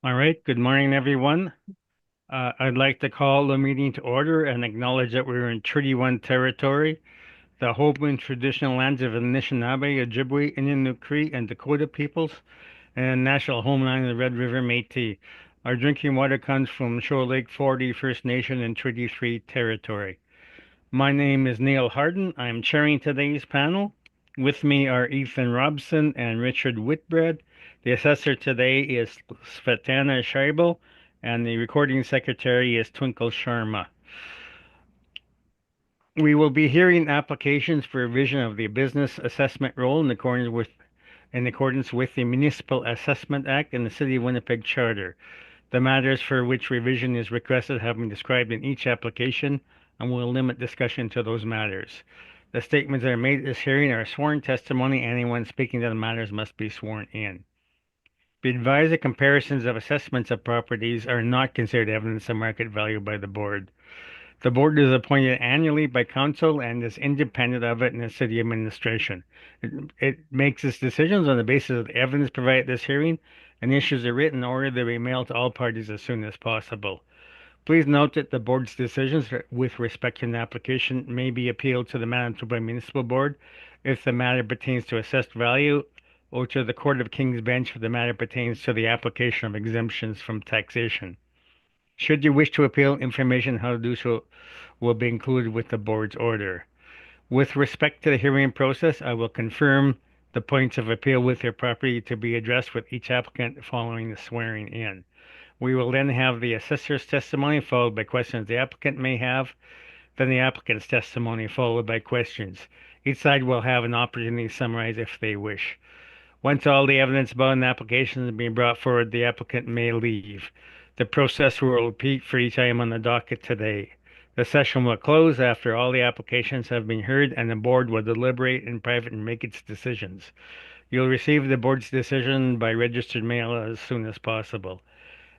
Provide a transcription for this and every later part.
All right, good morning, everyone. I'd like to call the meeting to order and acknowledge that we're in Treaty 1 territory, the home and traditional lands of Anishinaabe, Ojibwe, Innu, Cree, and Dakota peoples, and national homeland of the Red River Métis. Our drinking water comes from Shore Lake 40 First Nation and Treaty 3 territory. My name is Neil Harden. I'm chairing today's panel. With me are Ethan Robson and Richard Whitbread. The assessor today is Svetlana Scheibel, and the recording secretary is Twinkle Sharma. We will be hearing applications for revision of the business assessment role in accordance with the Municipal Assessment Act and the City of Winnipeg Charter. The matters for which revision is requested have been described in each application, and we'll limit discussion to those matters. The statements that are made at this hearing are sworn testimony. Anyone speaking to the matters must be sworn in. Be advised that comparisons of assessments of properties are not considered evidence of market value by the board. The board is appointed annually by council and is independent of it in the city administration. It makes its decisions on the basis of the evidence provided at this hearing and issues a written order that be mailed to all parties as soon as possible. Please note that the board's decisions with respect to an application may be appealed to the Manitoba Municipal Board if the matter pertains to assessed value, or to the Court of King's Bench if the matter pertains to the application of exemptions from taxation. Should you wish to appeal, information how to do so will be included with the board's order. With respect to the hearing process, I will confirm the points of appeal with your property to be addressed with each applicant following the swearing in. We will then have the assessor's testimony followed by questions the applicant may have, then the applicant's testimony followed by questions. Each side will have an opportunity to summarize if they wish. Once all the evidence about an application has been brought forward, the applicant may leave. The process will repeat for each item on the docket today. The session will close after all the applications have been heard, and the board will deliberate in private and make its decisions. You'll receive the board's decision by registered mail as soon as possible.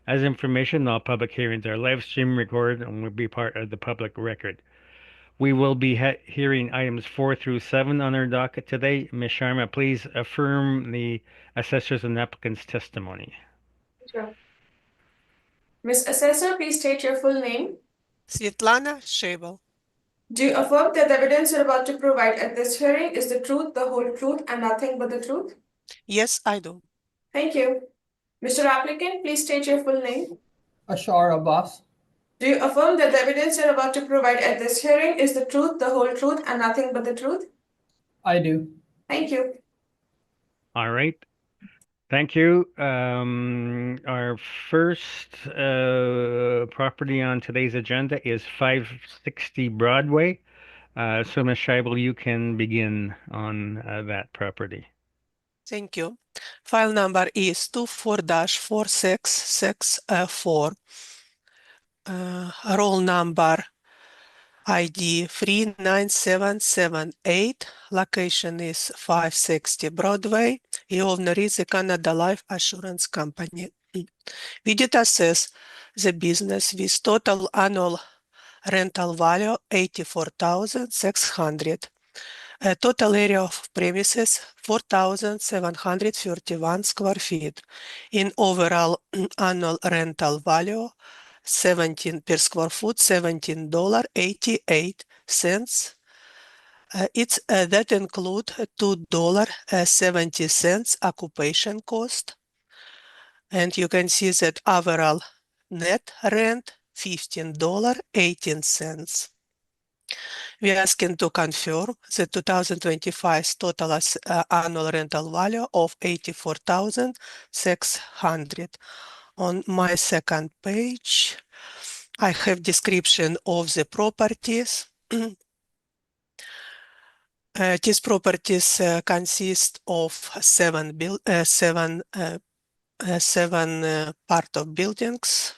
As information, all public hearings are live stream recorded and will be part of the public record. We will be hearing items 4 through 7 on our docket today. Ms. Sharma, please affirm the assessors and applicants' testimony. Sure. Ms. Assessor, please state your full name. Svetlana Scheibel. Do you affirm that the evidence you're about to provide at this hearing is the truth, the whole truth, and nothing but the truth? Yes, I do. Thank you. Mr. Applicant, please state your full name. Ashar Abbas. Do you affirm that the evidence you're about to provide at this hearing is the truth, the whole truth, and nothing but the truth? I do. Thank you. All right. Thank you. Our first property on today's agenda is 560 Broadway. So, Ms. Scheibel, you can begin on that property. Thank you. File number is 24-4664. Roll number ID 39778. Location is 560 Broadway. The owner is a Canada Life Assurance Company. We did assess the business with total annual rental value $84,600. Total area of premises 4,731 square feet. In overall annual rental value 17 per square foot, $17.88. That include $2.70 occupation cost. And you can see that overall net rent $15.18. We are asking to confirm the 2025 total annual rental value of $84,600. On my second page, I have description of the properties. These properties consist of seven part of buildings,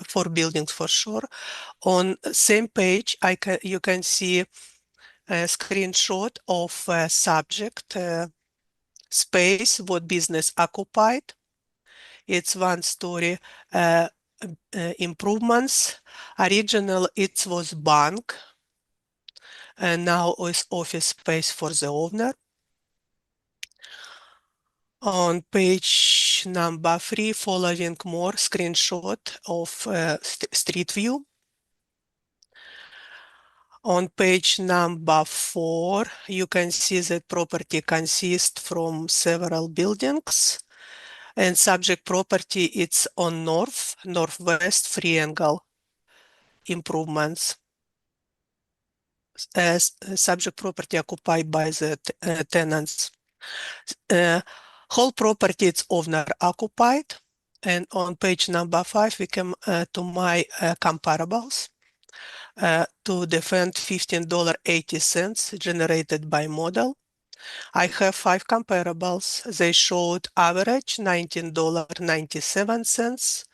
4 buildings for sure. On same page, you can see a screenshot of subject space, what business occupied. It's 1-story improvements. Original, it was bank, and now is office space for the owner. On page number 3, following more screenshot of street view. On page number 4, you can see that property consists from several buildings, and subject property it's on northwest triangle improvements. As subject property occupied by the tenants. Whole property is owner occupied, and on page number 5 we come to my comparables. To defend $15.80 generated by model. I have 5 comparables. They showed average $19.97,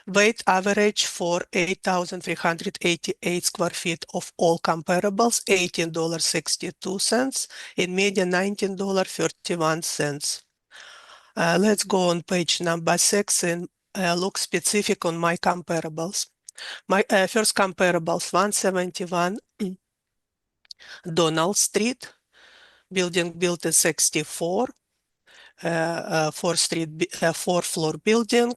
weight average for 8,388 square feet of all comparables, $18.62, and median $19.31. Let's go on page number 6 and look specific on my comparables. My first comparables, 171 Donald Street, building built in 64, 4-floor building,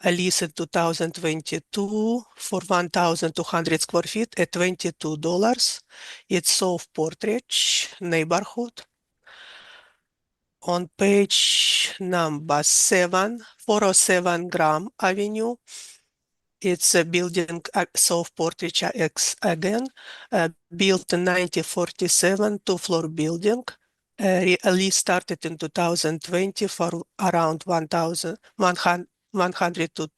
a lease in 2022 for 1,200 square feet at $22. It's South Portridge neighborhood. On page number 7, 407 Graham Avenue. It's a building, South Portridge X again, built in 1947, 2-floor building. Lease started in 2020 for around 100 to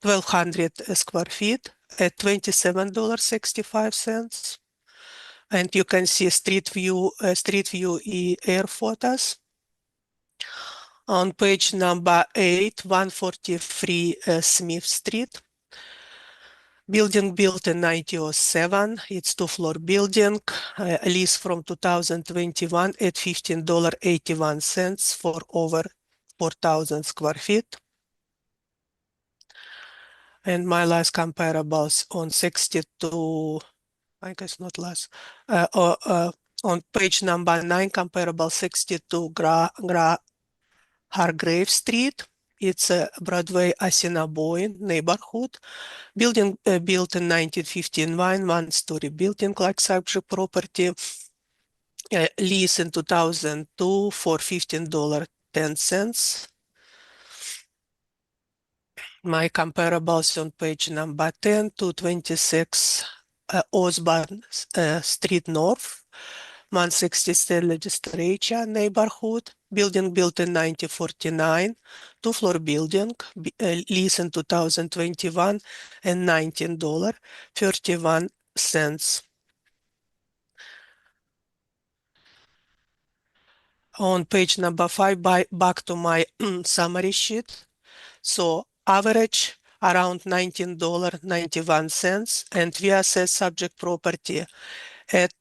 1,200 square feet at $27.65. And you can see street view air photos. On page number 8, 143 Smith Street. Building built in 1907. It's 2-floor building, lease from 2021 at $15.81 for over 4,000 square feet. And my last comparables on 62, I guess not last, on page number 9, comparable 62 Hargrave Street. It's a Broadway Assiniboine neighborhood. Building built in 1959, 1-story building like subject property. Lease in 2002 for $15.10. My comparables on page number 10, 226 Osborne Street North, 160 Legislature neighborhood. Building built in 1949, 2-floor building, lease in 2021 and $19.31. On page number 5, back to my summary sheet. So average around $19.91, and we assess subject property at,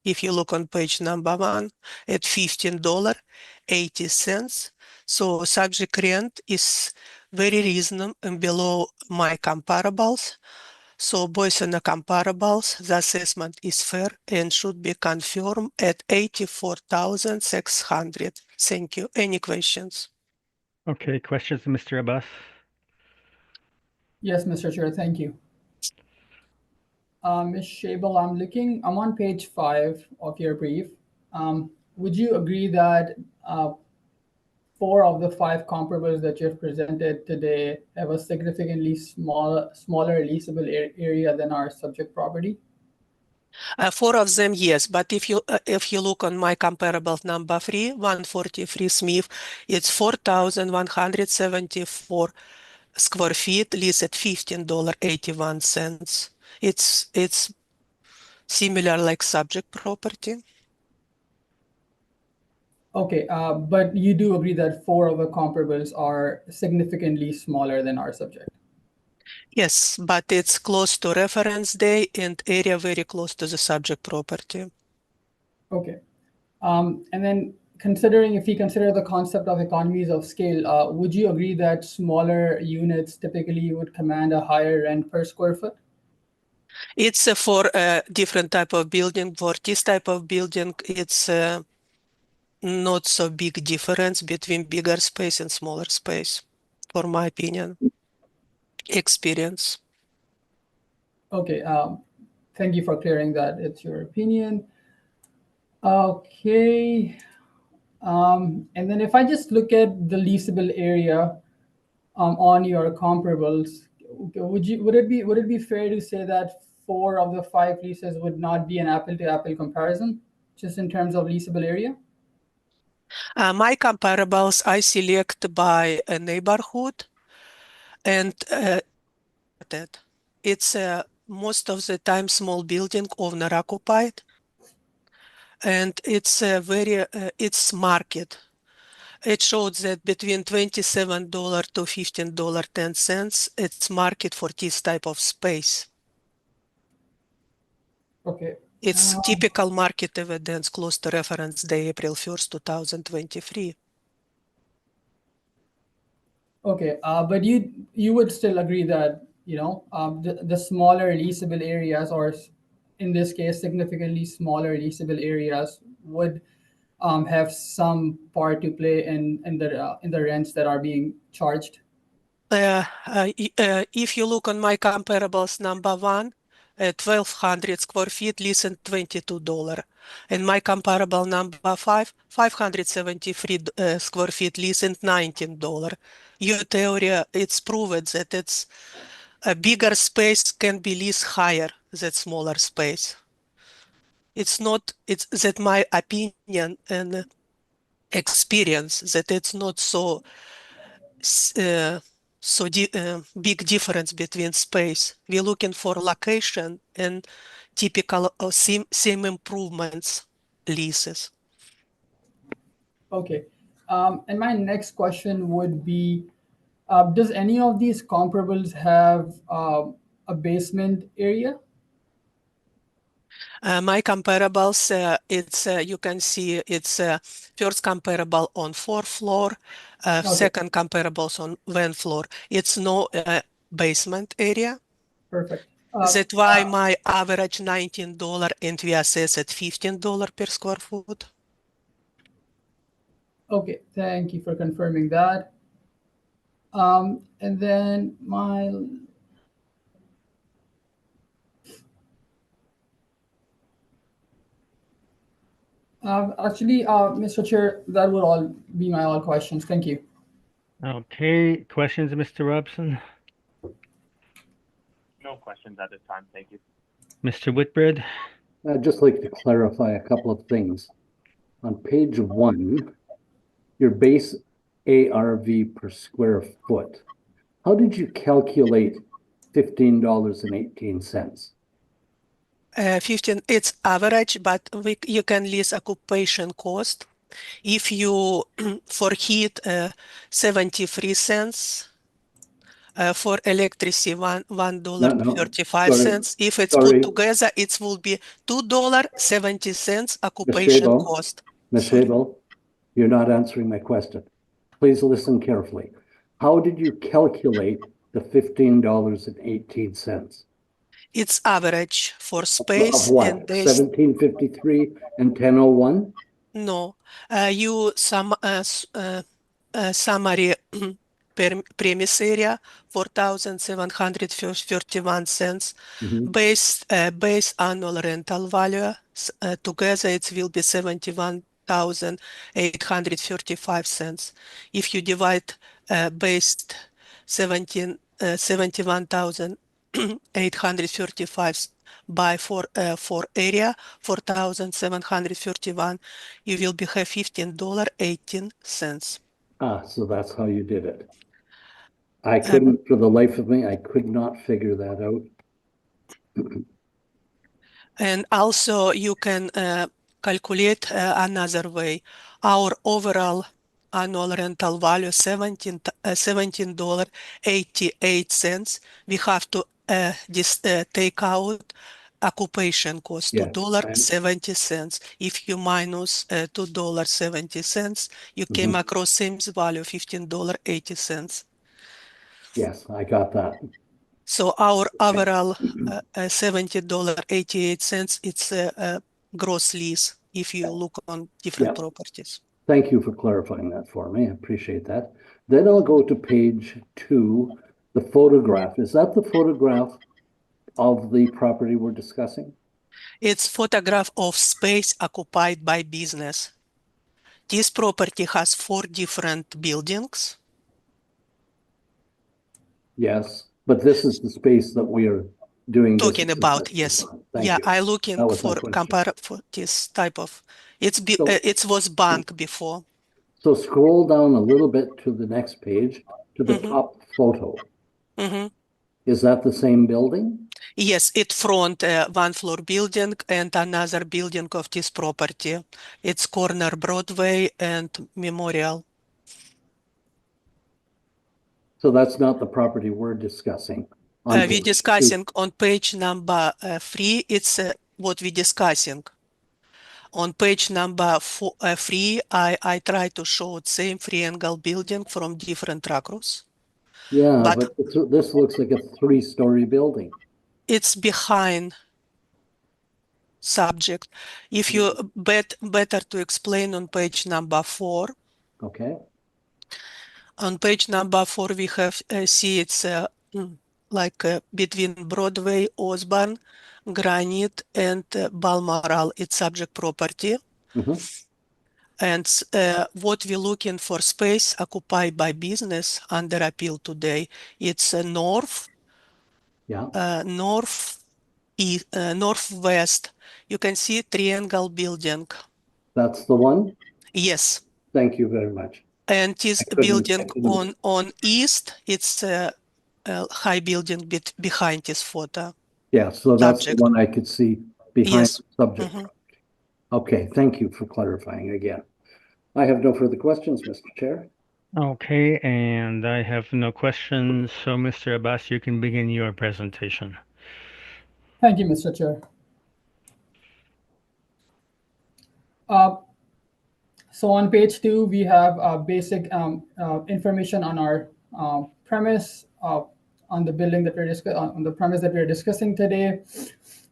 if you look on page number 1, at $15.80. So subject rent is very reasonable and below my comparables. So based on the comparables, the assessment is fair and should be confirmed at 84,600. Thank you. Any questions? Okay, questions, Mr. Abbas? Yes, Mr. Chair, thank you. Ms. Shabel, I'm on page 5 of your brief. Would you agree that 4 of the 5 comparables that you've presented today have a significantly smaller leasable area than our subject property? 4 of them, yes. But if you look on my comparable number 3, 143 Smith, it's 4,174 square feet, leased at $15.81. It's similar like subject property. Okay, but you do agree that 4 of the comparables are significantly smaller than our subject? Yes, but it's close to reference day and area very close to the subject property. Okay. And then if we consider the concept of economies of scale, would you agree that smaller units typically would command a higher rent per square foot? It's for a different type of building. For this type of building, it's not so big difference between bigger space and smaller space, for my opinion, experience. Okay, thank you for clearing that. It's your opinion. Okay. And then if I just look at the leasable area on your comparables, would it be fair to say that 4 of the 5 leases would not be an apple-to-apple comparison, just in terms of leasable area? My comparables I select by a neighborhood, and it's most of the time small building owner occupied, and it's it's market. It shows that between $27 to $15.10, it's market for this type of space. Okay. It's typical market evidence close to reference day, April 1st, 2023. Okay, but you would still agree that the smaller leasable areas, or in this case, significantly smaller leasable areas, would have some part to play in the rents that are being charged. If you look on my comparables, number one, 1,200 square feet, listen, $22. And my comparable number five, 573 square feet, listen, $19. Your theory, it's proven that it's a bigger space can be leased higher than smaller space. It's not, it's that my opinion and experience that it's not so big difference between space. We're looking for location and typical same improvements leases. Okay, and my next question would be, does any of these comparables have a basement area? My comparables, it's you can see it's first comparable on 4th floor, Okay, second comparables on 1 floor. It's no basement area. perfect. That's why my average $19 and we assess at $15 per square foot. Okay, thank you for confirming that. And then actually, Mr. Chair, that would all be my all questions. Thank you. Okay, questions, Mr. Robson? No questions at this time. Thank you. Mr. Whitbread? I'd just like to clarify a couple of things. On page 1, your base ARV per square foot, how did you calculate $15.18? 15, it's average, but you can list occupation cost. If you for heat 73 cents, for electricity $1.35. If it's put together, it will be $2.70 occupation cost. Ms. Habel, you're not answering my question. Please listen carefully. How did you calculate the $15.18? It's average for space of what? and days. 1753 and 1001? No, you summary premise area 4,731 cents. Base annual rental value together it will be 71,835 cents. If you divide base 71,835 by 4 area 4,731, you will be have $15.18. So that's how you did it. I couldn't, for the life of me, I could not figure that out. And also you can calculate another way. Our overall annual rental value $17.88. We have to take out occupation cost $2.70. If you minus $2.70, you came across same value $15.80. Yes, I got that. So our overall $70.88, it's a gross lease if you look on different properties. Thank you for clarifying that for me. I appreciate that. Then I'll go to page 2, the photograph. Is that the photograph of the property we're discussing? It's photograph of space occupied by business. This property has 4 different buildings. Yes, but this is the space that we are doing this Talking about, assessment yes. on. Thank Yeah, you. I looking That was my for question. compare for this type of, So- it was bank before. So scroll down a little bit to the next page, to the top photo. Mhm. Is that the same building? Yes, it front one floor building and another building of this property. It's corner Broadway and Memorial. So that's not the property we're discussing. On We page 2. discussing on page number 3, it's what we discussing. On page number 3, I try to show the same three-angle building from different across. Yeah, But but this looks like a 3-story building. it's behind subject. If you better to explain on page number 4. Okay, On page number 4, we have see it's like between Broadway, Osborne, Granite, and Balmoral. It's subject property. Mhm. And what we're looking for space occupied by business under appeal today, it's north, yeah, northwest. You can see triangle building. that's the one. Yes. Thank you very much. And this I couldn't- building on east, it's a high building behind this photo. Yeah, so that's the Subject. one I could see behind Yes. the subject. Okay, thank you for clarifying again. I have no further questions, Mr. Chair. Okay, and I have no questions. So, Mr. Abbas, you can begin your presentation. Thank you, Mr. Chair. So on page 2, we have basic information on our premise, on the building that on the premise that we're discussing today,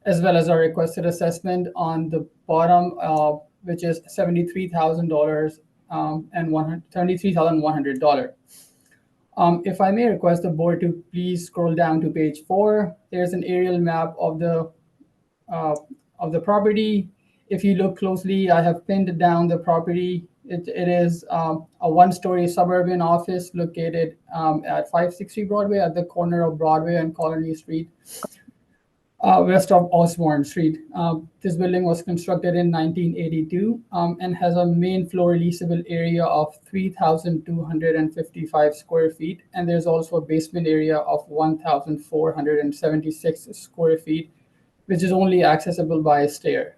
as well as our requested assessment on the bottom, which is $73,000 and $73,100. If I may request the board to please scroll down to page 4, there's an aerial map of the property. If you look closely, I have pinned down the property. It is a 1-story suburban office located at 560 Broadway at the corner of Broadway and Colony Street, west of Osborne Street. This building was constructed in 1982 and has a main floor leasable area of 3,255 square feet. And there's also a basement area of 1,476 square feet, which is only accessible by a stair.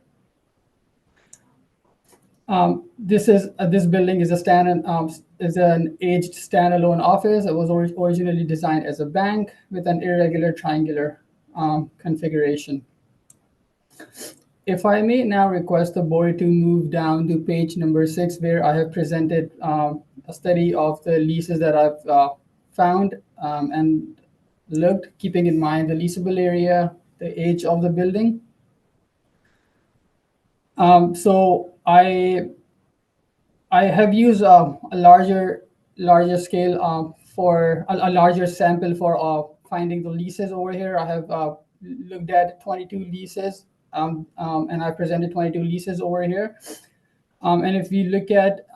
This building is an aged standalone office. It was originally designed as a bank with an irregular triangular configuration. If I may now request the board to move down to page number 6, where I have presented a study of the leases that I've found and looked, keeping in mind the leasable area, the age of the building. So I have used a larger scale for a larger sample for finding the leases over here. I have looked at 22 leases, and I presented 22 leases over here. And if we look at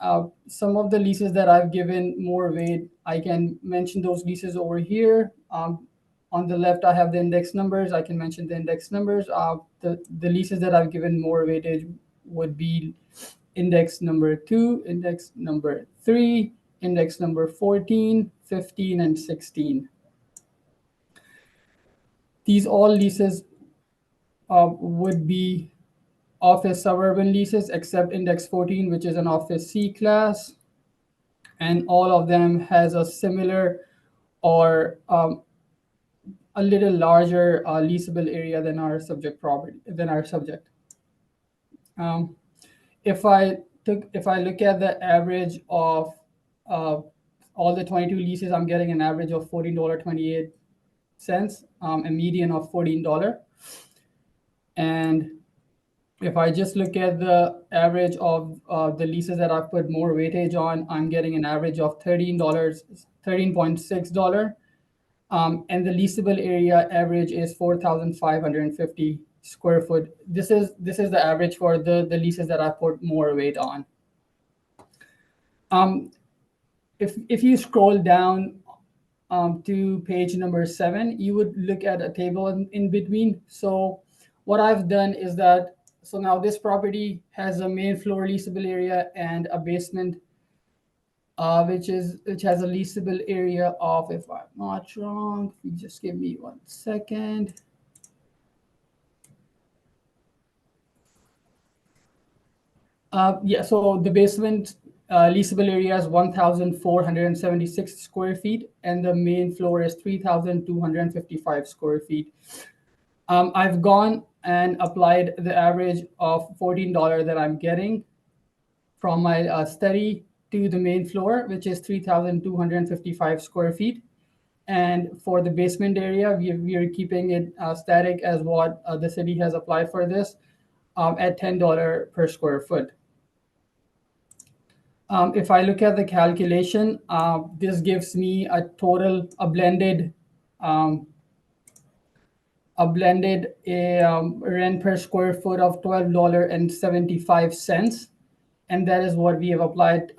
some of the leases that I've given more weight, I can mention those leases over here. On the left, I have the index numbers. I can mention the index numbers. The leases that I've given more weightage would be index number 2, index number 3, index number 14, 15, and 16. These all leases would be office suburban leases, except index 14, which is an office C class. And all of them has a similar or a little larger leasable area than our subject property, than our subject. If I look at the average of all the 22 leases, I'm getting an average of $14.28, a median of $14. And if I just look at the average of the leases that I've put more weightage on, I'm getting an average of $13.6. And the leasable area average is 4,550 square foot. This is the average for the leases that I put more weight on. If you scroll down to page number 7, you would look at a table in between. So what I've done is that, so now this property has a main floor leasable area and a basement, which has a leasable area of, if I'm not wrong, if you just give me 1 second. Yeah, so the basement leasable area is 1,476 square feet, and the main floor is 3,255 square feet. I've gone and applied the average of $14 that I'm getting from my study to the main floor, which is 3,255 square feet. And for the basement area, we are keeping it static as what the city has applied for this at $10 per square foot. If I look at the calculation, this gives me a total, a blended rent per square foot of $12.75. And that is what we have applied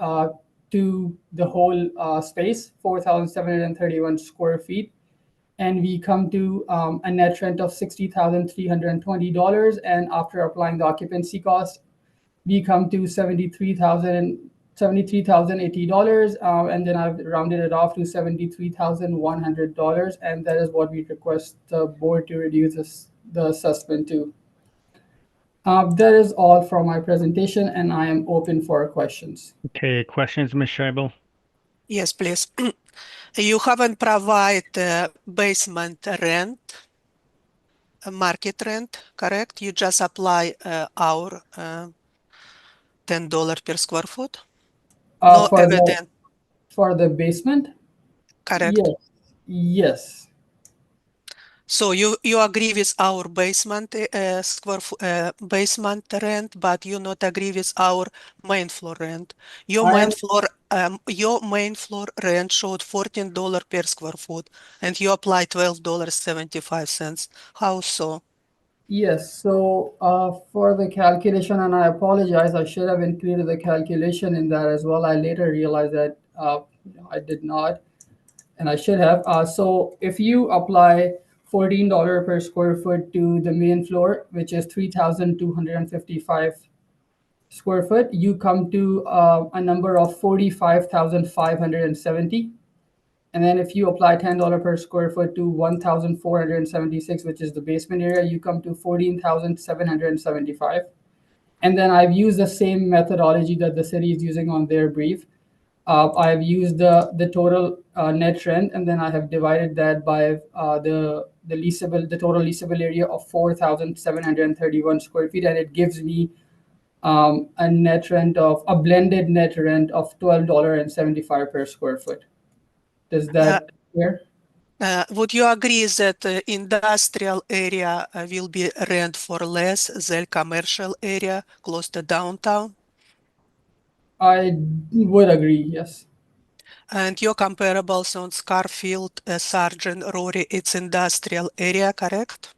to the whole space, 4,731 square feet. And we come to a net rent of $60,320. And after applying the occupancy cost, we come to $73,080, and then I've rounded it off to $73,100, and that is what we request the board to reduce the assessment to. That is all from my presentation, and I am open for questions. Okay, questions, Ms. Scheibel? Yes, please. You haven't provided basement rent, market rent, correct? You just apply our $10 per square foot? No evidence. For the basement? Correct. Yes. So you agree with our basement basement rent, but you not agree with our main floor rent. Your main floor rent showed $14 per square foot, and you apply $12.75. How so? Yes. So for the calculation, and I apologize, I should have included the calculation in that as well. I later realized that I did not, and I should have. So if you apply $14 per square foot to the main floor, which is 3,255 square foot, you come to a number of 45,570. And then if you apply $10 per square foot to 1,476, which is the basement area, you come to 14,775. And then I've used the same methodology that the city is using on their brief. I've used the total net rent, and then I have divided that by the total leasable area of 4,731 square feet, and it gives me a blended net rent of $12.75 per square foot. Does that clear? Would you agree that industrial area will be rent for less than commercial area close to downtown? I would agree, yes. And your comparables on Scarfield, Sargent, Rory, it's industrial area, correct?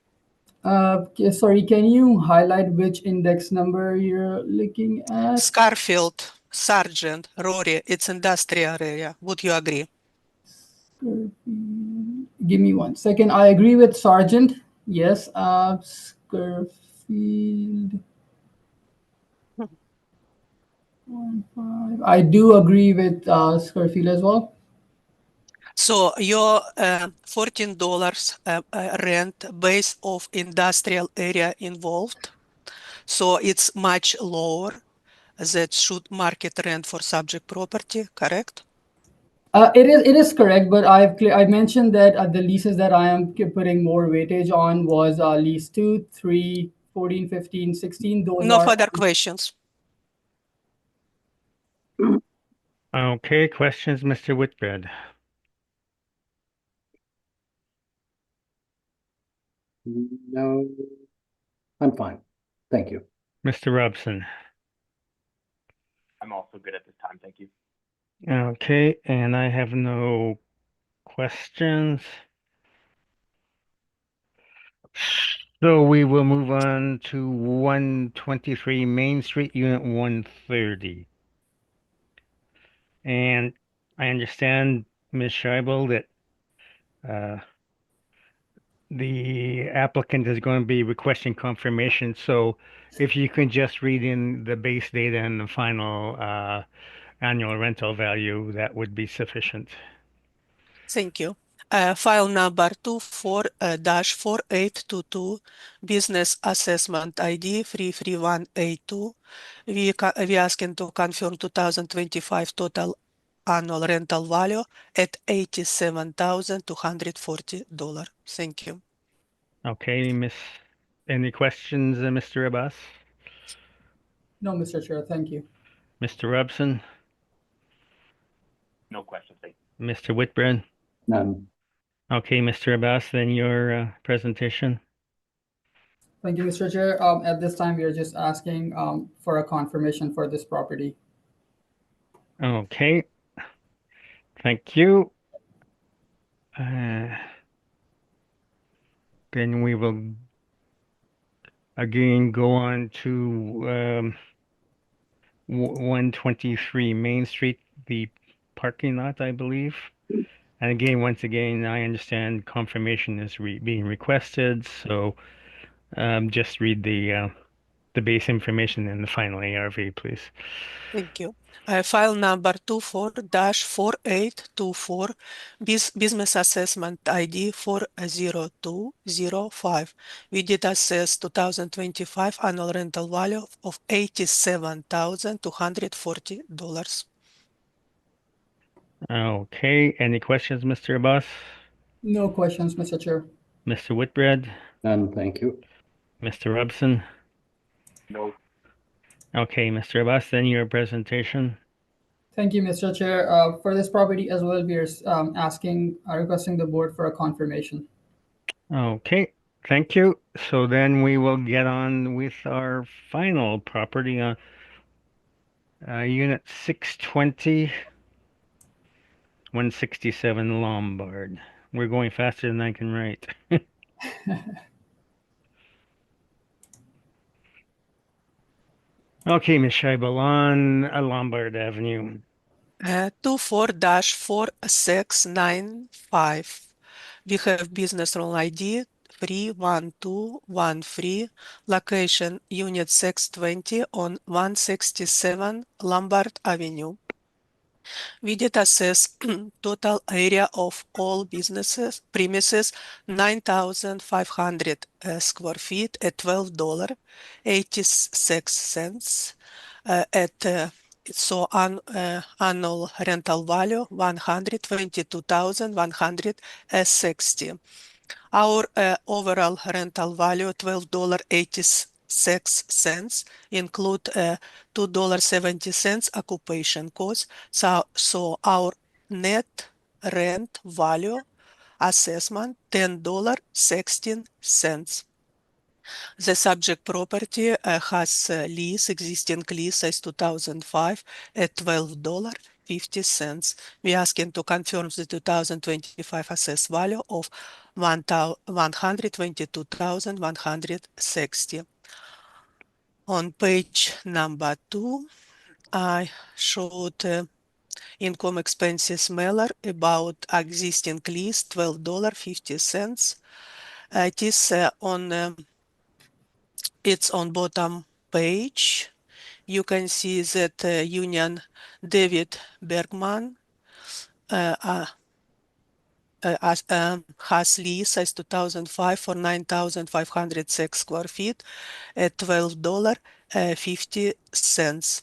Sorry, can you highlight which index number you're looking at? Scarfield, Sargent, Rory, it's industrial area. Would you agree? Give me 1 second. I agree with Sargent. Yes. Scarfield. I do agree with Scarfield as well. So your $14 rent based off industrial area involved. So it's much lower that should market rent for subject property, correct? It is correct, but I mentioned that the leases that I am putting more weightage on was lease 2, 3, 14, 15, 16. Those No are further questions. Okay, questions, Mr. Whitbread? No, I'm fine. Thank you. Mr. Robson. I'm also good at this time. Thank you. Okay, and I have no questions. So we will move on to 123 Main Street, Unit 130. And I understand, Ms. Scheibel, that the applicant is going to be requesting confirmation. So if you can just read in the base data and the final annual rental value, that would be sufficient. Thank you. File number 24-4822, Business Assessment ID 33182. We asking to confirm 2025 total annual rental value at $87,240. Thank you. Okay, any questions, Mr. Abbas? No, Mr. Chair, thank you. Mr. Robson? No questions. Thank you. Mr. Whitbread? None. Okay, Mr. Abbas, then your presentation. Thank you, Mr. Chair. At this time, we are just asking for a confirmation for this property. Okay, thank you. Then we will again go on to 123 Main Street, the parking lot, I believe. And again, once again, I understand confirmation is being requested, so just read the base information and the final ARV, please. Thank you. File number 24-4824, Business Assessment ID 40205. We did assess 2025 annual rental value of $87,240. Okay, any questions, Mr. Abbas? No questions, Mr. Chair. Mr. Whitbread? None, thank you. Mr. Robson? No. Okay, Mr. Abbas, then your presentation. Thank you, Mr. Chair. For this property as well, we are requesting the board for a confirmation. Okay, thank you. So then we will get on with our final property on Unit 620, 167 Lombard. We're going faster than I can write. Okay, Ms. Scheibel, on Lombard Avenue. 24-4695. We have business roll ID 31213, location Unit 620 on 167 Lombard Avenue. We did assess total area of all businesses premises 9,500 square feet at $12.86 at so annual rental value 122,160. Our overall rental value $12.86 include $2.70 occupation cost. So our net rent value assessment $10.16. The subject property has existing lease since 2005 at $12.50. We asking to confirm the 2025 assessed value of 122,160. On page number 2, I showed income expenses mailer about existing lease $12.50. It is it's on bottom page. You can see that Union David Bergman has lease since 2005 for 9,506 square feet at $12.50.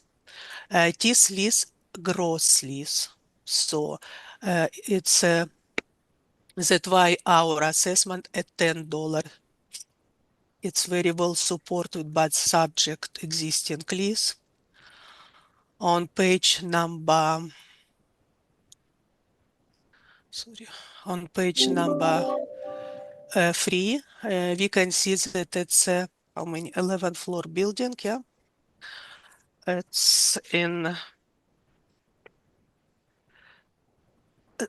This lease gross lease, so it's that why our assessment at $10. It's very well supported by subject existing lease. On page number, on page number 3, we can see that it's how many 11th floor building, yeah, It's in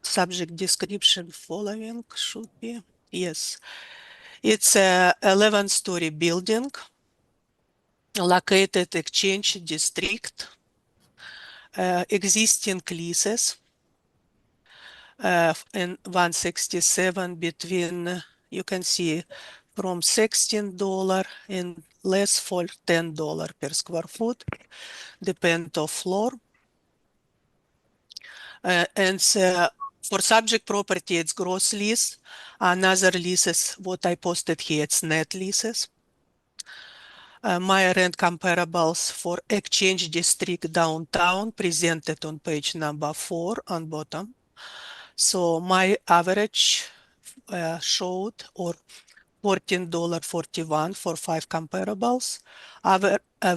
subject description following should be. Yes. It's a 11-story building located Exchange District. Existing leases in 167 between, you can see, from $16 and less for $10 per square foot, depend of floor. And for subject property, it's gross lease. Another leases, what I posted here, it's net leases. My rent comparables for Exchange District downtown presented on page number 4 on bottom. So my average showed or $14.41 for 5 comparables.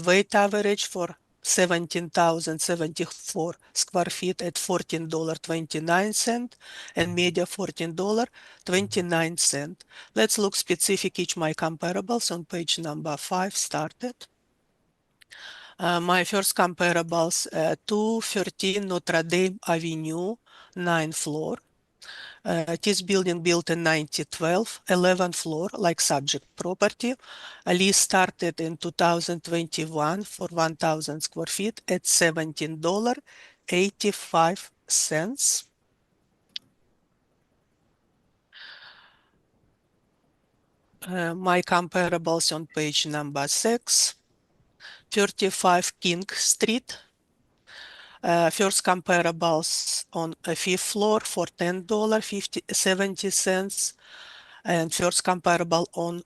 Weight average for 17,074 square feet at $14.29 and media $14.29. Let's look specific each my comparables on page number 5 started. My first comparables, 213 Notre Dame Avenue, 9th floor. This building built in 1912, 11th floor, like subject property. A lease started in 2021 for 1,000 square feet at $17.85. My comparables on page number 6. 35 King Street. First comparables on a 5th floor for $10.70, and first comparable on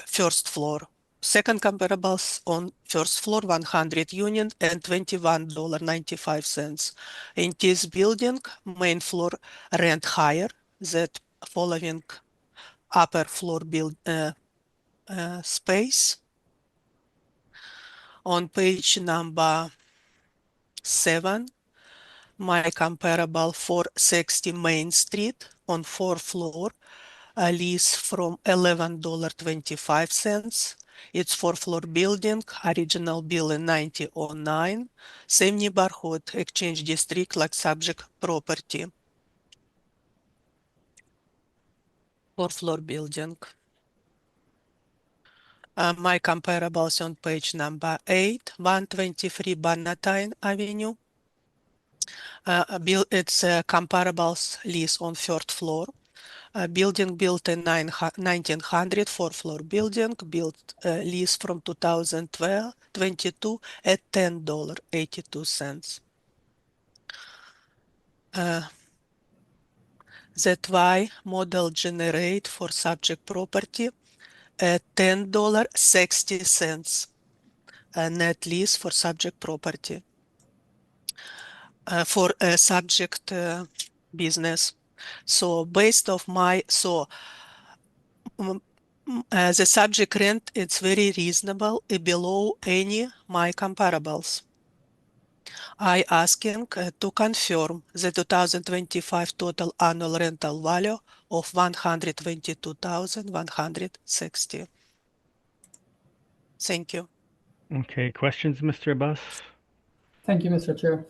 first floor. Second comparables on first floor, 100 unit and $21.95. In this building, main floor rent higher that following upper floor build space. On page number 7, my comparable 460 Main Street on 4th floor, a lease from $11.25. It's 4th floor building, original bill in 1909, same neighborhood, Exchange District, like subject property. 4th floor building. My comparables on page number 8, 123 Bannatyne Avenue. It's comparables lease on 3rd floor. Building built in 1900, 4th floor building, built lease from 2022 at $10.82. ZY model generate for subject property at $10.60 net lease for subject property. For subject business. So based of my, the subject rent, it's very reasonable, below any my comparables. I asking to confirm the 2025 total annual rental value of $122,160. Thank you. Okay, questions, Mr. Abbas? Thank you, Mr. Chair.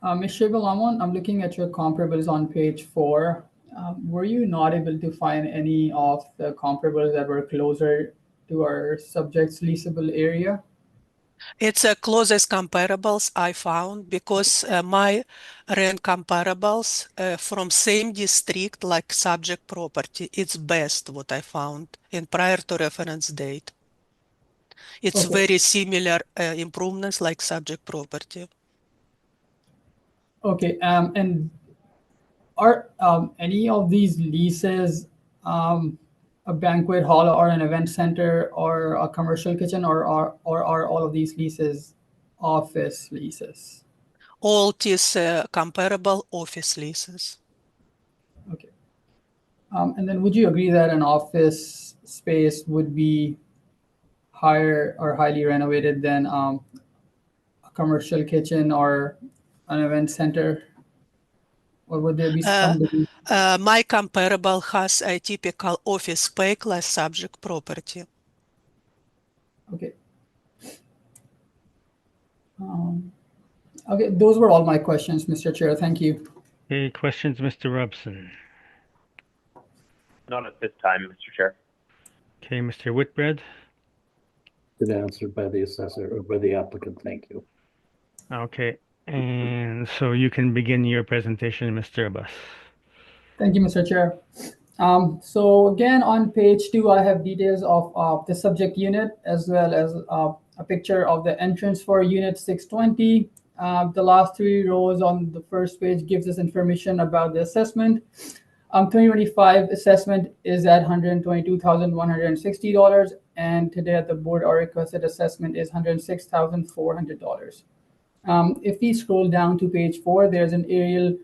Ms. Shivalamon, I'm looking at your comparables on page 4. Were you not able to find any of the comparables that were closer to our subject's leasable area? It's a closest comparables I found because my rent comparables from same district like subject property, it's best what I found in prior to reference date. It's Okay. very similar improvements like subject property. Okay, and are any of these leases a banquet hall or an event center or a commercial kitchen, or are all of these leases office leases? All these comparable office leases. Okay. And then would you agree that an office space would be higher or highly renovated than a commercial kitchen or an event center? or would there be some degree? My comparable has a typical office space class subject property. Okay. Okay, those were all my questions, Mr. Chair. Thank you. Any questions, Mr. Robson? Not at this time, Mr. Chair. Okay, Mr. Whitbread. Good answer by the assessor or by the applicant. Thank you. Okay, and so you can begin your presentation, Mr. Abbas. Thank you, Mr. Chair. So again, on page 2, I have details of the subject unit as well as a picture of the entrance for unit 620. The last 3 rows on the first page gives us information about the assessment. 2025 assessment is at $122,160, and today at the board, our requested assessment is $106,400. If we scroll down to page 4, there's an aerial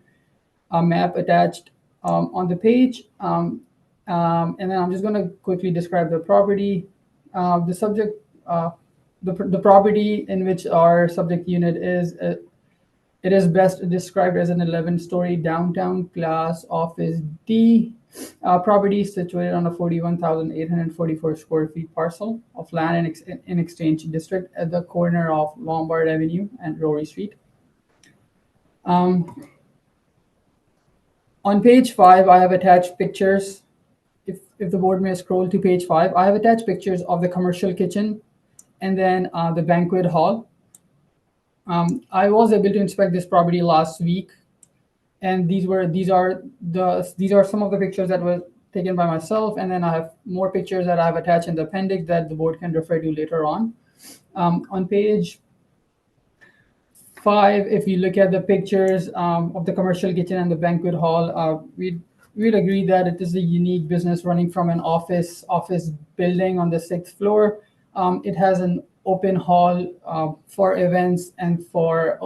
map attached on the page. And then I'm just going to quickly describe the property. The subject, the property in which our subject unit is, it is best described as an 11-story downtown class office D property situated on a 41,844 square feet parcel of land in Exchange District at the corner of Lombard Avenue and Rory Street. On page 5, I have attached pictures. If the board may scroll to page 5, I have attached pictures of the commercial kitchen and then the banquet hall. I was able to inspect this property last week, and these are some of the pictures that were taken by myself, and then I have more pictures that I have attached in the appendix that the board can refer to later on. On page 5, if you look at the pictures of the commercial kitchen and the banquet hall, we'd agree that it is a unique business running from an office building on the 6th floor. It has an open hall for events and for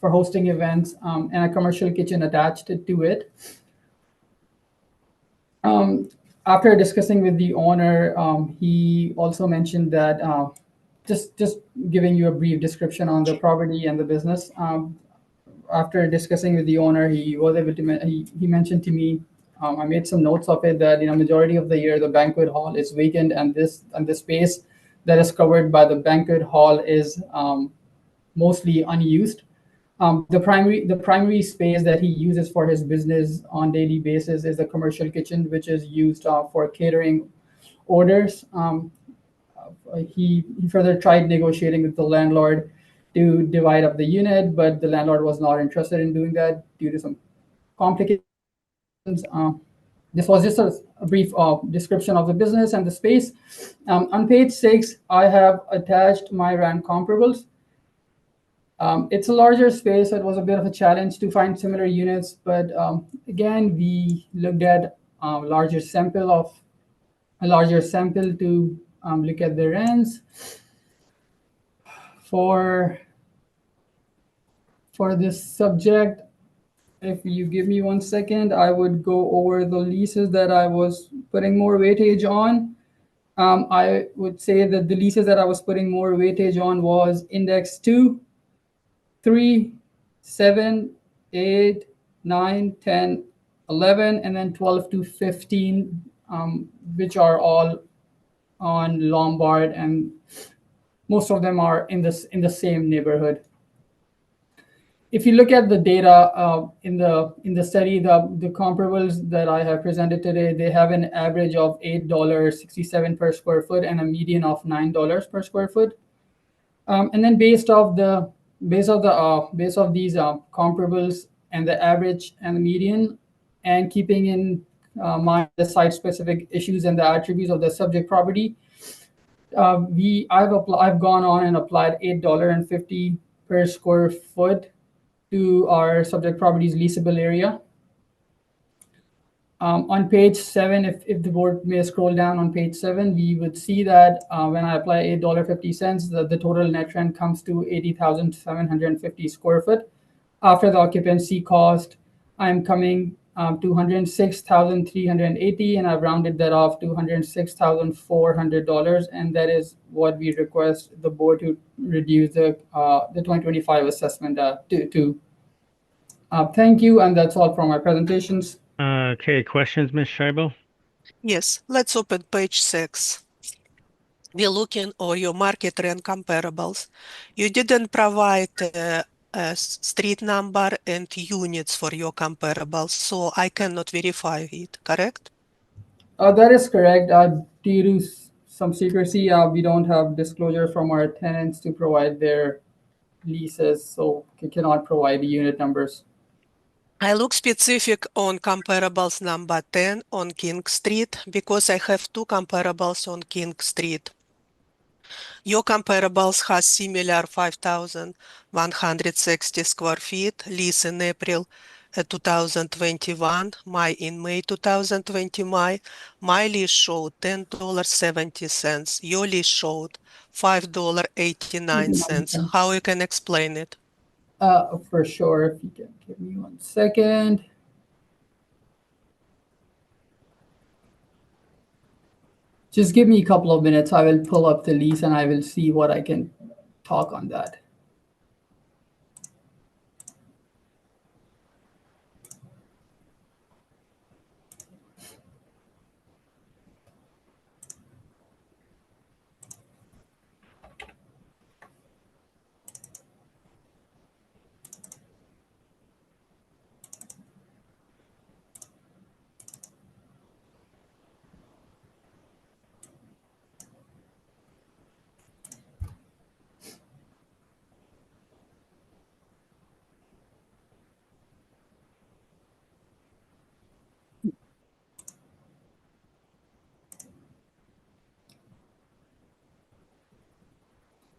hosting events, and a commercial kitchen attached to it. After discussing with the owner, he also mentioned that just giving you a brief description on the property and the business. After discussing with the owner, he was able to he mentioned to me, I made some notes of it, that majority of the year the banquet hall is vacant, and the space that is covered by the banquet hall is mostly unused. The primary space that he uses for his business on daily basis is the commercial kitchen, which is used for catering orders. He further tried negotiating with the landlord to divide up the unit, but the landlord was not interested in doing that due to some complications. This was just a brief description of the business and the space. On page 6, I have attached my rent comparables. It's a larger space, so it was a bit of a challenge to find similar units, but again, we looked at a larger sample to look at the rents. For this subject, if you give me 1 second, I would go over the leases that I was putting more weightage on. I would say that the leases that I was putting more weightage on was index 2, 3, 7, 8, 9, 10, 11, and then 12 to 15, which are all on Lombard, and most of them are in the same neighborhood. If you look at the data in the study, the comparables that I have presented today, they have an average of $8.67 per square foot and a median of $9 per square foot. And then based off these comparables and the average and the median, and keeping in mind the site-specific issues and the attributes of the subject property, I've gone on and applied $8.50 per square foot to our subject property's leasable area. On page 7, if the board may scroll down on page 7, we would see that when I apply $8.50, the total net rent comes to 80,750 square foot. After the occupancy cost, I'm coming to 106,380, and I've rounded that off to $106,400, and that is what we request the board to reduce the 2025 assessment to. Thank you, and that's all from my presentations. Okay, questions, Ms. Scheibel? Yes, let's open page 6. We're looking at your market rent comparables. You didn't provide a street number and units for your comparables, so I cannot verify it, correct? That is correct. Due to some secrecy, we don't have disclosure from our tenants to provide their leases, so we cannot provide the unit numbers. I look specific on comparables number 10 on King Street because I have two comparables on King Street. Your comparables has similar 5,160 square feet, lease in April 2021, in May 2020. My lease showed $10.70. Your lease showed $5.89. How you can explain it? For sure, if you can give me 1 second. Just give me a couple of minutes. I will pull up the lease and I will see what I can talk on that.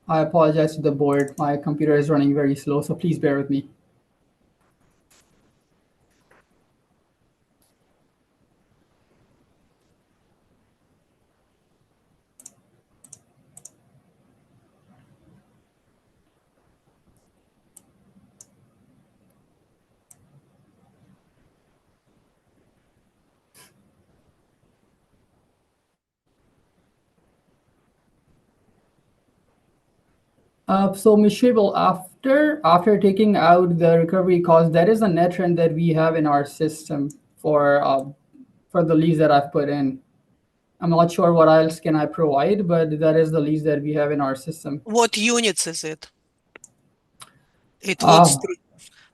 I apologize to the board. My computer is running very slow, so please bear with me. So Ms. Shibel, after taking out the recovery cost, that is a net rent that we have in our system for the lease that I've put in. I'm not sure what else can I provide, but that is the lease that we have in our system. What units is it? It Uh, would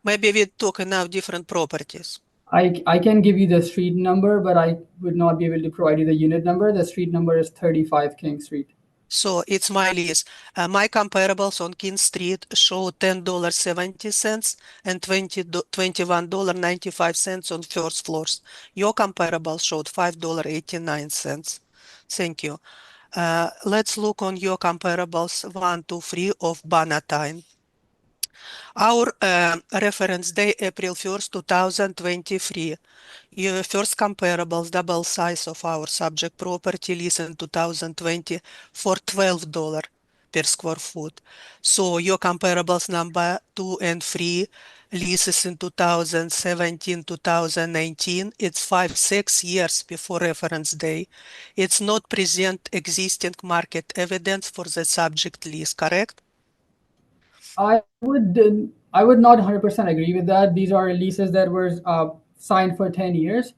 maybe we're talking now different properties. I can give you the street number, but I would not be able to provide you the unit number. The street number is 35 King Street. So it's my lease. My comparables on King Street show $10.70 and $21.95 on first floors. Your comparables showed $5.89. Thank you. Let's look on your comparables 1, 2, 3 of Bannatyne. Our reference day, April 1st, 2023. Your first comparables, double size of our subject property lease in 2020 for $12 per square foot. So your comparables number 2 and 3, leases in 2017, 2019, it's 5-6 years before reference day. It's not present existing market evidence for the subject lease, correct? I would not 100% agree with that. These are leases that were signed for 10 years.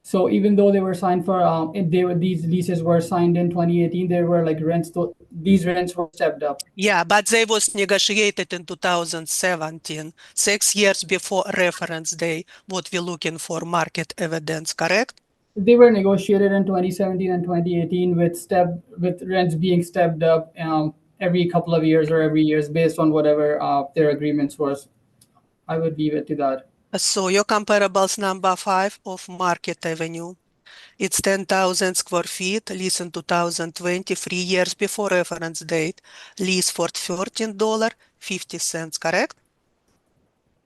So even though they were signed for, these leases were signed in 2018, there were like rents. These rents were stepped up. Yeah, but they was negotiated in 2017, 6 years before reference day. What we're looking for market evidence, correct? They were negotiated in 2017 and 2018 with rents being stepped up every couple of years or every years based on whatever their agreements was. I would leave it to that. So your comparables number 5 of Market Avenue. It's 10,000 square feet, lease in 2020, 3 years before reference date. Lease for $13.50, correct?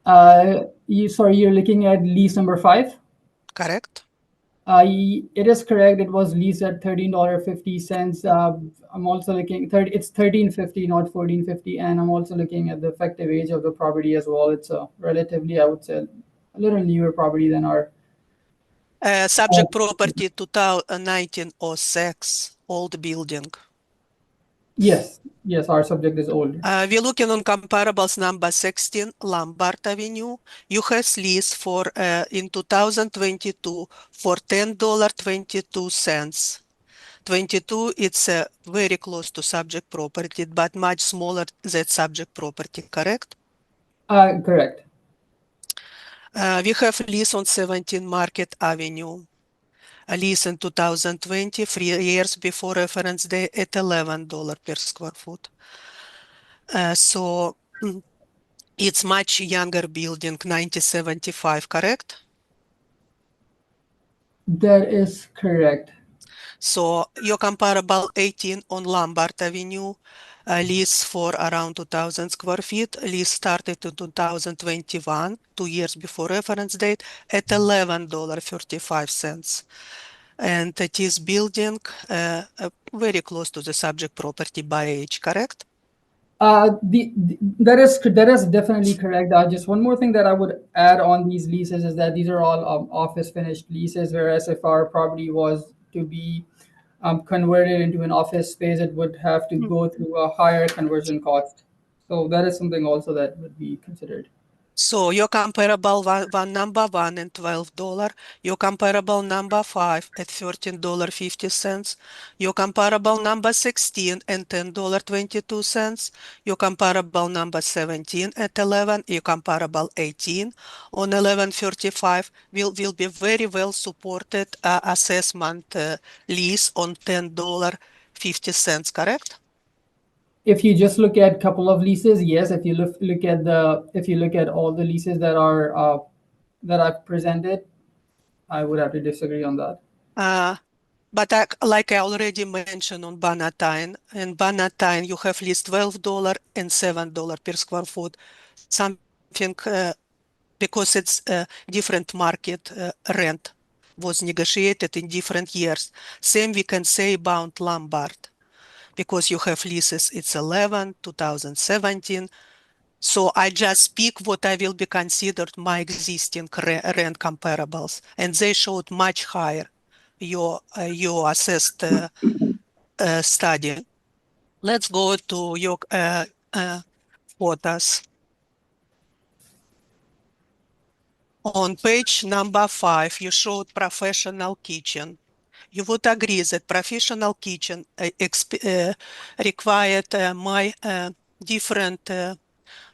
Sorry, you're looking at lease number 5? Correct. It is correct. It was leased at $13.50. I'm also looking it's $13.50, not $14.50, and I'm also looking at the effective age of the property as well. It's a relatively, I would say, a little newer property than our. Subject property 1906, old building. Yes, yes, our subject is old. We're looking on comparables number 16, Lombard Avenue. You have lease for in 2022 for $10.22. 22, it's very close to subject property, but much smaller than subject property, correct? Correct. We have lease on 17 Market Avenue. A lease in 2020, 3 years before reference day at $11 per square foot. So it's much younger building, 1975, correct? That is correct. So your comparable 18 on Lombard Avenue, lease for around 2,000 square feet. Lease started in 2021, 2 years before reference date, at $11.35. And it is building very close to the subject property by age, correct? That is definitely correct. Just one more thing that I would add on these leases is that these are all office finished leases, whereas if our property was to be converted into an office space, it would have to go through a higher conversion cost. So that is something also that would be considered. So your comparable one number one and $12, your comparable number 5 at $13.50, your comparable number 16 and $10.22, your comparable number 17 at 11, your comparable 18 on 11.35 will be very well supported assessment lease on $10.50, correct? If you just look at a couple of leases, yes. If you look at all the leases that I've presented, I would have to disagree on that. But like I already mentioned on Bannatyne, in Bannatyne you have least $12 and $7 per square foot, something because it's a different market rent was negotiated in different years. Same we can say about Lombard, because you have leases, it's 11, 2017. So I just speak what I will be considered my existing rent comparables, and they showed much higher your assessed study. Let's go to your photos. On page number 5, you showed professional kitchen. You would agree that professional kitchen required different,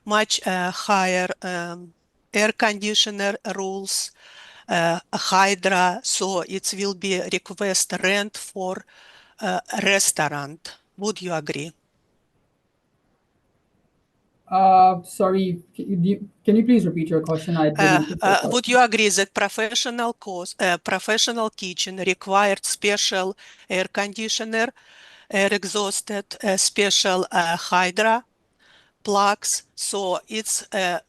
much higher air conditioner rules, hydra, so it will be request rent for a restaurant. Would you agree? Sorry, can you please repeat your question? I didn't. Would you agree that professional kitchen required special air conditioner, air exhausted, special hydra plugs? So it's a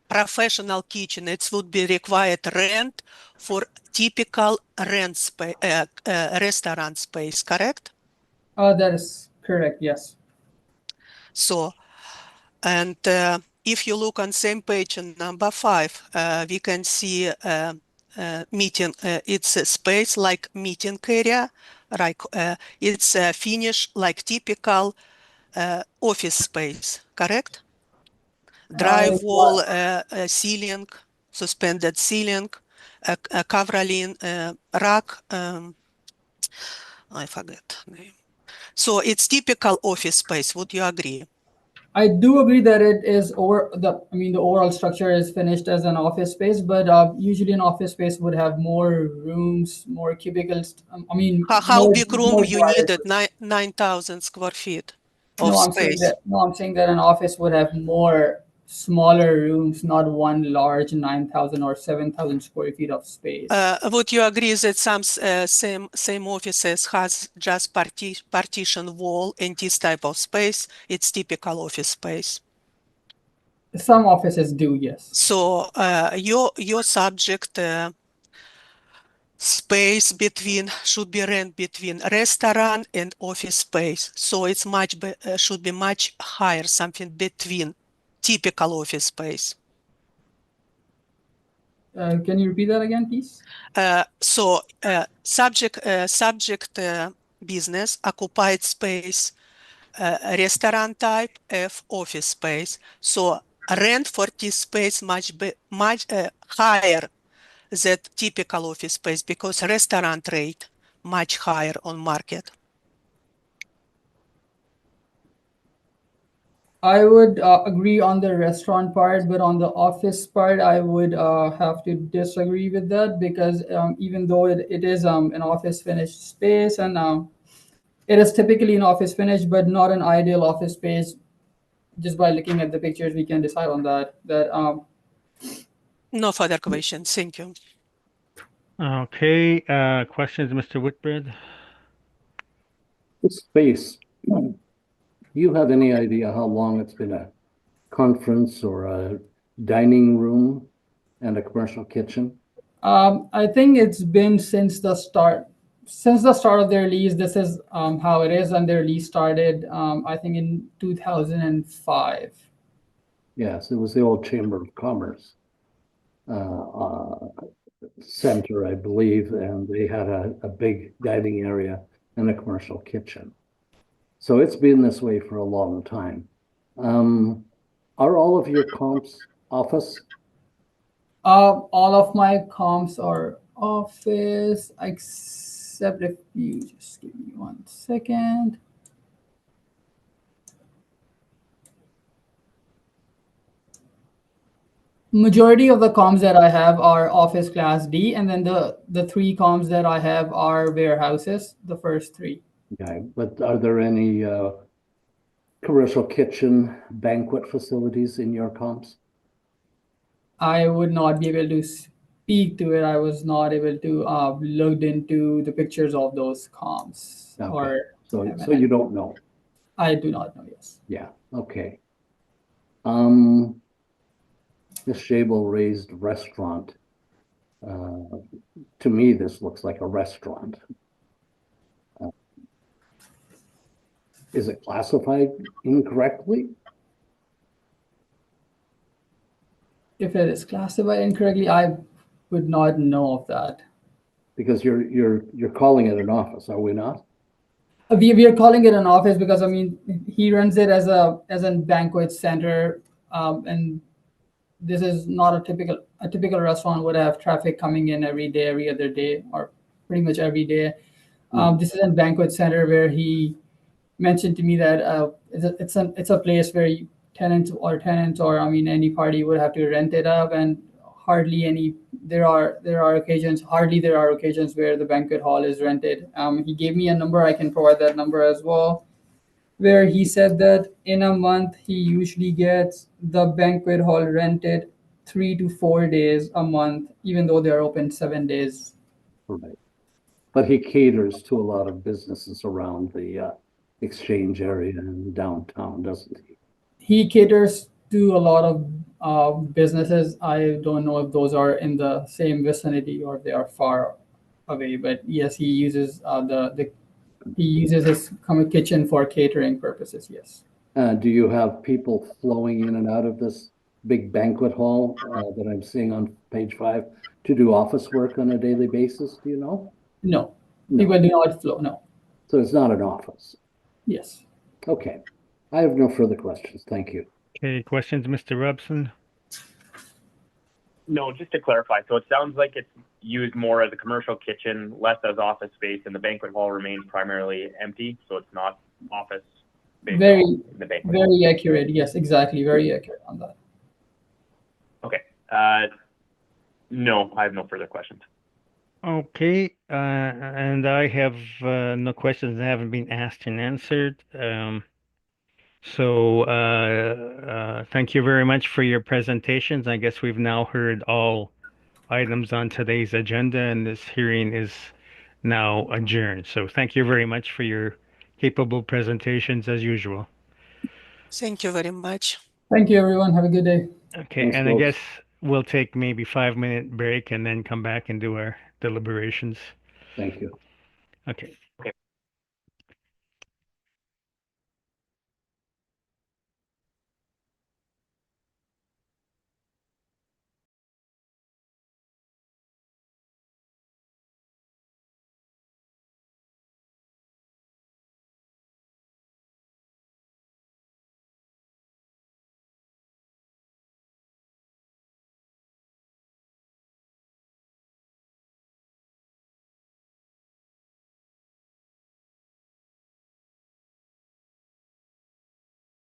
professional kitchen. It would be required rent for typical restaurant space, correct? That is correct, yes. So, and if you look on same page in number 5, we can see meeting. It's a space like meeting area, right? It's finished like typical office space, correct? Drywall, ceiling, suspended ceiling, Kavraline rack. I forget name. So it's typical office space. Would you agree? I do agree that it is the overall structure is finished as an office space, but usually an office space would have more rooms, more cubicles. How big room more you divided. needed? 9,000 square feet of No, space. I'm saying that an office would have more smaller rooms, not one large 9,000 or 7,000 square feet of space. Would you agree that some same offices has just partition wall and this type of space? It's typical office space. Some offices do, yes. So your subject space should be rent between restaurant and office space. So it's should be much higher, something between typical office space. Can you repeat that again, please? Subject business occupied space restaurant type, F, office space. So rent for this space much higher than typical office space because restaurant rate much higher on market. I would agree on the restaurant part, but on the office part, I would have to disagree with that because even though it is an office finished space and it is typically an office finish, but not an ideal office space. Just by looking at the pictures, we can decide on that. No further questions. Thank you. Okay, questions, Mr. Whitbread? This space, do you have any idea how long it's been a conference or a dining room and a commercial kitchen? I think it's been since the start. Since the start of their lease, this is how it is, and their lease started, I think, in 2005. Yes, it was the old Chamber of Commerce center, I believe, and they had a big dining area and a commercial kitchen. So it's been this way for a long time. Are all of your comps office? All of my comps are office, except if you just give me 1 second. Majority of the comms that I have are office class D, and then the 3 comms that I have are warehouses, the first 3. Okay, but are there any commercial kitchen banquet facilities in your comps? I would not be able to speak to it. I was not able to look into the pictures of those comms. Okay. Or So you don't know? I do not know, yes. Yeah, okay. This Shable raised restaurant. To me, this looks like a restaurant. Is it classified incorrectly? If it is classified incorrectly, I would not know of that. Because you're calling it an office, are we not? We are calling it an office because I mean he runs it as a banquet center, and this is not a typical restaurant would have traffic coming in every day, every other day, or pretty much every day. This is a banquet center where he mentioned to me that it's a place where tenants or I mean any party would have to rent it up, and there are occasions where the banquet hall is rented. He gave me a number. I can provide that number as well, where he said that in a month he usually gets the banquet hall rented 3 to 4 days a month, even though they're open 7 days. Right. But he caters to a lot of businesses around the exchange area and downtown, doesn't he? He caters to a lot of businesses. I don't know if those are in the same vicinity or they are far away, but yes, he uses his kitchen for catering purposes. Yes. Do you have people flowing in and out of this big banquet hall that I'm seeing on page 5 to do office work on a daily basis? Do you know? No, No. people do not flow. No. So it's not an office. Yes. Okay. I have no further questions. Thank you. Okay, questions, Mr. Robson? No, just to clarify, so it sounds like it's used more as a commercial kitchen, less as office space, and the banquet hall remains primarily empty, so it's not office space Very, in the banquet hall. very accurate. Yes, exactly. Very accurate on that. Okay. No, I have no further questions. Okay, and I have no questions that haven't been asked and answered. Thank you very much for your presentations. I guess we've now heard all items on today's agenda, and this hearing is now adjourned. So thank you very much for your capable presentations as usual. Thank you very much. Thank you, everyone. Have a good day. Okay, Thanks, and I folks. guess we'll take maybe 5-minute break and then come back and do our deliberations. Thank you. Okay.